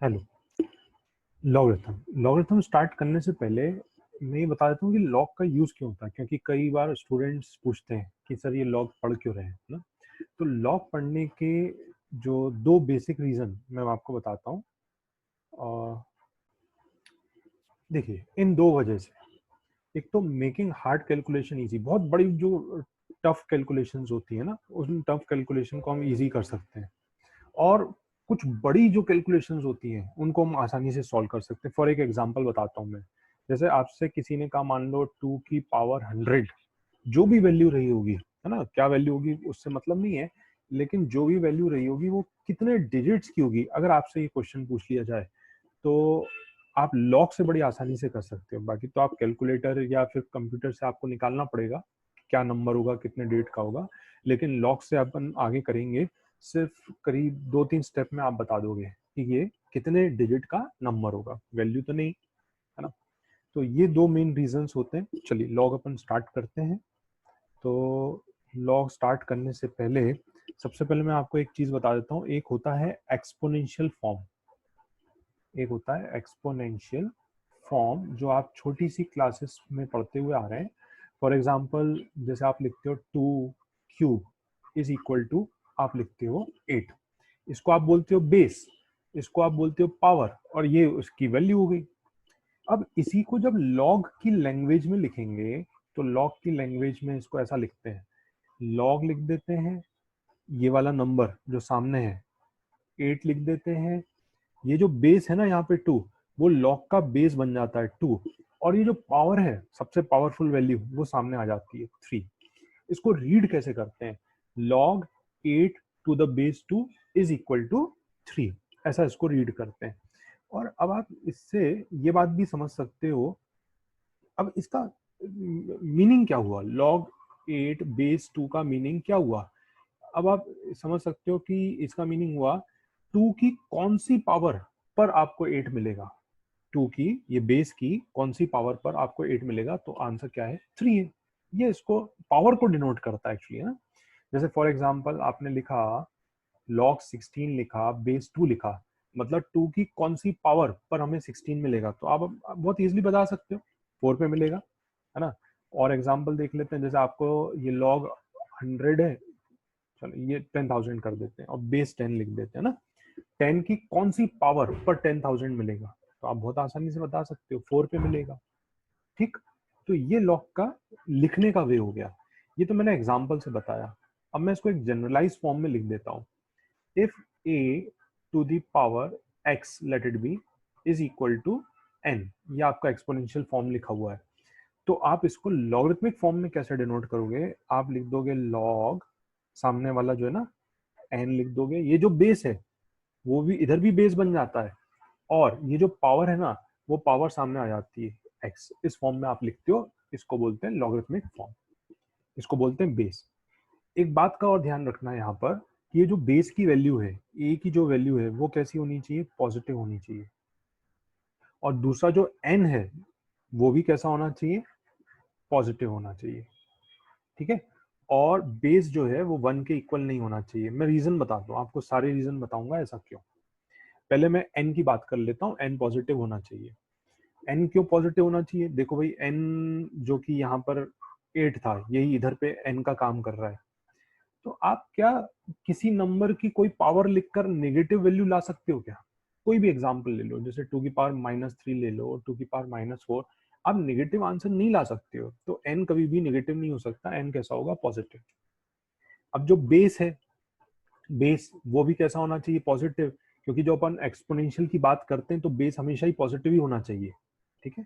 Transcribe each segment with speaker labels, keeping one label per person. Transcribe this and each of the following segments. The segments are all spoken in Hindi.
Speaker 1: हेलो। लॉगरिथम स्टार्ट करने से पहले मैं ये बता देता हूँ कि लॉग का यूज क्यों होता है, क्योंकि कई बार स्टूडेंट्स पूछते हैं कि सर ये लॉग पढ़ क्यों रहे हैं ना। तो लॉग पढ़ने के जो दो बेसिक रीजन मैं आपको बताता हूँ। और देखिए, इन दो वजह से, एक तो मेकिंग हार्ड कैलकुलेशन इजी, बहुत बड़ी जो टफ कैलकुलेशंस होती है ना, उन टफ कैलकुलेशन को हम इजी कर सकते हैं। और कुछ बड़ी जो कैलकुलेशंस होती हैं उनको हम आसानी से सॉल्व कर सकते हैं। फॉर एक एग्जांपल बताता हूँ मैं। जैसे आपसे किसी ने कहा, मान लो 2 की पावर 100, जो भी वैल्यू रही होगी, है ना, क्या वैल्यू होगी उससे मतलब नहीं है, लेकिन जो भी वैल्यू रही होगी वो कितने डिजिट्स की होगी, अगर आपसे ये क्वेश्चन पूछ लिया जाए तो आप लॉग से बड़ी आसानी से कर सकते हो। बाकी तो आप कैलकुलेटर या फिर कंप्यूटर से आपको निकालना पड़ेगा क्या नंबर होगा, कितने डिजिट का होगा। लेकिन लॉग से अपन आगे करेंगे, सिर्फ करीब 2-3 स्टेप में आप बता दोगे कि ये कितने डिजिट का नंबर होगा, वैल्यू तो नहीं, है ना। तो ये दो मेन रीजंस होते हैं। चलिए लॉग अपन स्टार्ट करते हैं। तो लॉग स्टार्ट करने से पहले सबसे पहले मैं आपको एक चीज बता देता हूँ। एक होता है एक्सपोनेंशियल फॉर्म, एक होता है एक्सपोनेंशियल फॉर्म, जो आप छोटी सी क्लासेस में पढ़ते हुए आ रहे हैं। फॉर एग्जाम्पल, जैसे आप लिखते हो 2 क्यूब इज इक्वल टू, आप लिखते हो 8। इसको आप बोलते हो बेस, इसको आप बोलते हो पावर, और ये उसकी वैल्यू हो गई। अब इसी को जब लॉग की लैंग्वेज में लिखेंगे, तो लॉग की लैंग्वेज में इसको ऐसा लिखते हैं, लॉग लिख देते हैं, ये वाला नंबर जो सामने है 8 लिख देते हैं, ये जो बेस है ना यहाँ पे 2, वो लॉग का बेस बन जाता है 2, और ये जो पावर है, सबसे पावरफुल वैल्यू, वो सामने आ जाती है 3। इसको रीड कैसे करते हैं, log 8 to the base 2 is equal to 3, ऐसा इसको रीड करते हैं। और अब आप इससे ये बात भी समझ सकते हो, अब इसका मीनिंग क्या हुआ, log 8 base 2 का मीनिंग क्या हुआ। अब आप समझ सकते हो कि इसका मीनिंग हुआ 2 की कौन सी पावर पर आपको 8 मिलेगा, 2 की, ये बेस की कौन सी पावर पर आपको 8 मिलेगा, तो आंसर क्या है, 3 है। ये इसको पावर को डिनोट करता है एक्चुअली, है ना। जैसे फॉर एग्जांपल आपने लिखा log 16 लिखा, बेस 2 लिखा, मतलब 2 की कौन सी पावर पर हमें 16 मिलेगा, तो आप बहुत इजीली बता सकते हो 4 पे मिलेगा, है ना। और एग्जांपल देख लेते हैं, जैसे आपको ये log 100 है, चलो ये 10,000 कर देते हैं और बेस 10 लिख देते हैं ना। 10 की कौन सी पावर पर 10,000 मिलेगा, तो आप बहुत आसानी से बता सकते हो 4 पे मिलेगा। ठीक, तो ये लॉग का लिखने का वे हो गया। ये तो मैंने एग्जांपल से बताया। अब मैं इसको एक जनरलाइज फॉर्म में लिख देता हूँ। If a to the power x, let it be, is equal to n, ये आपका एक्सपोनेंशियल फॉर्म लिखा हुआ है। तो आप इसको लॉगरिथमिक फॉर्म में कैसे डिनोट करोगे, आप लिख दोगे लॉग, सामने वाला जो है ना n लिख दोगे, ये जो बेस है वो भी इधर भी बेस बन जाता है, और ये जो पावर है ना, वो पावर सामने आ जाती है x, इस फॉर्म में आप लिखते हो। इसको बोलते हैं लॉगरिथमिक फॉर्म, इसको बोलते हैं बेस। एक बात का और ध्यान रखना है यहाँ पर, कि ये जो बेस की वैल्यू है, ए की जो वैल्यू है वो कैसी होनी चाहिए, पॉजिटिव होनी चाहिए। और दूसरा जो एन है वो भी कैसा होना चाहिए, पॉजिटिव होना चाहिए। ठीक है। और बेस जो है वो 1 के इक्वल नहीं होना चाहिए। मैं रीजन बताता हूँ आपको, सारे रीजन बताऊंगा ऐसा क्यों। पहले मैं एन की बात कर लेता हूँ, एन पॉजिटिव होना चाहिए। एन क्यों पॉजिटिव होना चाहिए, देखो भाई, एन जो कि यहाँ पर 8 था, यही इधर पे एन का काम कर रहा है। तो आप क्या किसी नंबर की कोई पावर लिखकर नेगेटिव वैल्यू ला सकते हो क्या, कोई भी एग्जांपल ले लो, जैसे 2 की पावर -3 ले लो और 2 की पावर -4, आप नेगेटिव आंसर नहीं ला सकते हो। तो एन कभी भी नेगेटिव नहीं हो सकता, एन कैसा होगा, पॉजिटिव। अब जो बेस है, बेस वो भी कैसा होना चाहिए, पॉजिटिव, क्योंकि जो अपन एक्सपोनेंशियल की बात करते हैं तो बेस हमेशा ही पॉजिटिव ही होना चाहिए। ठीक है।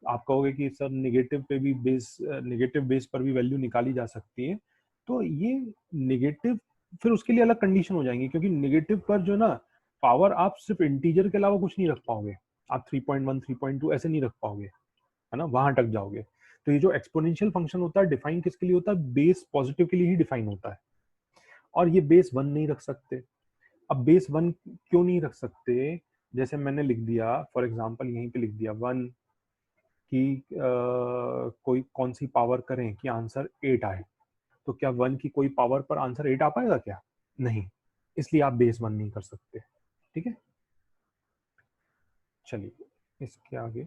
Speaker 1: आप कहोगे कि सर नेगेटिव पे भी बेस, नेगेटिव बेस पर भी वैल्यू निकाली जा सकती है, तो ये नेगेटिव, फिर उसके लिए अलग कंडीशन हो जाएंगी, क्योंकि नेगेटिव पर जो ना पावर आप सिर्फ इंटीजर के अलावा कुछ नहीं रख पाओगे। आप 3.1 3.2 ऐसे नहीं रख पाओगे, है ना, वहां अटक जाओगे। तो ये जो एक्सपोनेंशियल फंक्शन होता है, डिफाइन किसके लिए होता है, बेस पॉजिटिव के लिए ही डिफाइन होता है। और ये बेस 1 नहीं रख सकते। अब बेस 1 क्यों नहीं रख सकते, जैसे मैंने लिख दिया फॉर एग्जाम्पल, यहीं पे लिख दिया 1 कि कोई कौन सी पावर करें कि आंसर 8 आए, तो क्या 1 की कोई पावर पर आंसर 8 आ पाएगा क्या, नहीं, इसलिए आप बेस 1 नहीं कर सकते। ठीक है। चलिए इसके आगे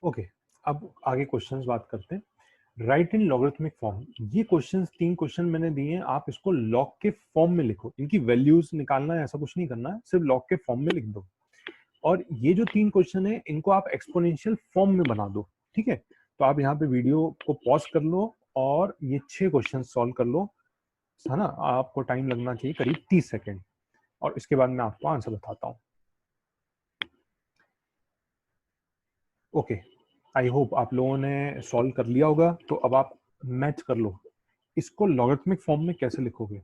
Speaker 1: ओके, अब आगे क्वेश्चंस बात करते हैं। राइट इन लॉगरिथमिक फॉर्म, ये क्वेश्चंस 3 क्वेश्चन मैंने दिए हैं, आप इसको लॉग के फॉर्म में लिखो, इनकी वैल्यूज निकालना है ऐसा कुछ नहीं करना है, सिर्फ लॉग के फॉर्म में लिख दो। और ये जो 3 क्वेश्चन है इनको आप एक्सपोनेंशियल फॉर्म में बना दो, ठीक है। तो आप यहाँ पे वीडियो को पॉज कर लो और ये 6 क्वेश्चन सॉल्व कर लो, है ना। आपको टाइम लगना चाहिए करीब 30 सेकेंड, और इसके बाद मैं आपको आंसर बताता हूँ। ओके, आई होप आप लोगों ने सॉल्व कर लिया होगा। तो अब आप मैच कर लो, इसको लॉगरिथमिक फॉर्म में कैसे लिखोगे।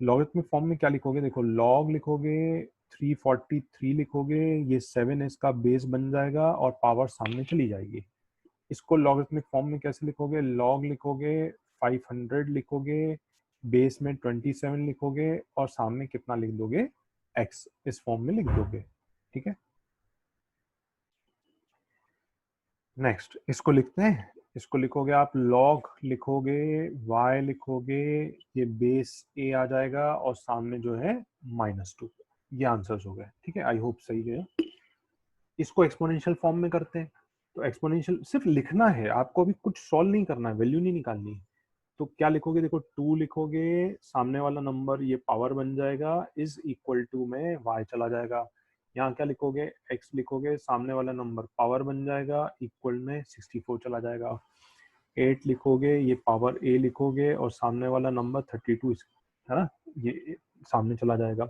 Speaker 1: लॉगरिथमिक फॉर्म में क्या लिखोगे, देखो लॉग लिखोगे 343 लिखोगे, ये 7 इसका बेस बन जाएगा और पावर सामने चली जाएगी। इसको लॉगरिथमिक फॉर्म में कैसे लिखोगे, लॉग लिखोगे 500 लिखोगे, बेस में 27 लिखोगे और सामने कितना लिख दोगे, x, इस फॉर्म में लिख दोगे, ठीक है। नेक्स्ट इसको लिखते हैं, इसको लिखोगे आप लॉग लिखोगे y लिखोगे, ये बेस a आ जाएगा और सामने जो है -2। ये आंसर्स हो गए, ठीक है, आई होप सही है। इसको एक्सपोनेंशियल फॉर्म में करते हैं। तो एक्सपोनेंशियल सिर्फ लिखना है आपको, अभी कुछ सॉल्व नहीं करना है, वैल्यू नहीं निकालनी है। तो क्या लिखोगे, देखो 2 लिखोगे, सामने वाला नंबर ये पावर बन जाएगा, इज इक्वल टू में y चला जाएगा। यहाँ क्या लिखोगे, x लिखोगे, सामने वाला नंबर पावर बन जाएगा, इक्वल में 64 चला जाएगा। 8 लिखोगे, ये पावर a लिखोगे और सामने वाला नंबर 32, है ना, ये सामने चला जाएगा।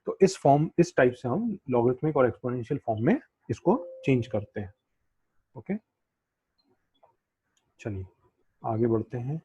Speaker 1: तो इस टाइप से हम लॉगरिथमिक और एक्सपोनेंशियल फॉर्म में इसको चेंज करते हैं। ओके, चलिए आगे बढ़ते हैं।